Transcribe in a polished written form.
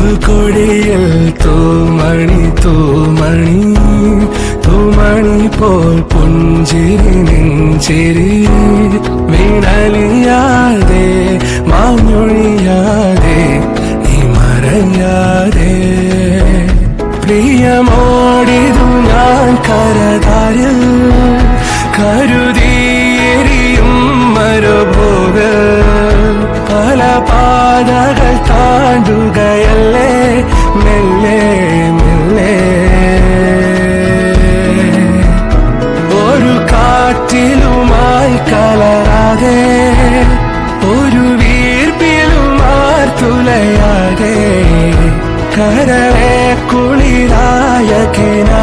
പൂക്കൊടിയിൽ തൂമണി തൂമണി തൂമണി പോൽ പുഞ്ചിരി നെഞ്ചിരി വീണലിയാതെ മാഞ്ഞൊഴിയാതെ നീ മറയാതെ പ്രിയമോടിതു ഞാൻ കരതാരിൽ കരുതിയെരിയും മരുഭോഗൽ പല പാതകൾ താണ്ടുകയല്ലേ മെല്ലെ മെല്ലെ ഒരു കാറ്റിലുമായി കലരാതെ ഒരു വീർപ്പിലുമാർ തുലയാതെ കരളെ കുളിരായ കിനാ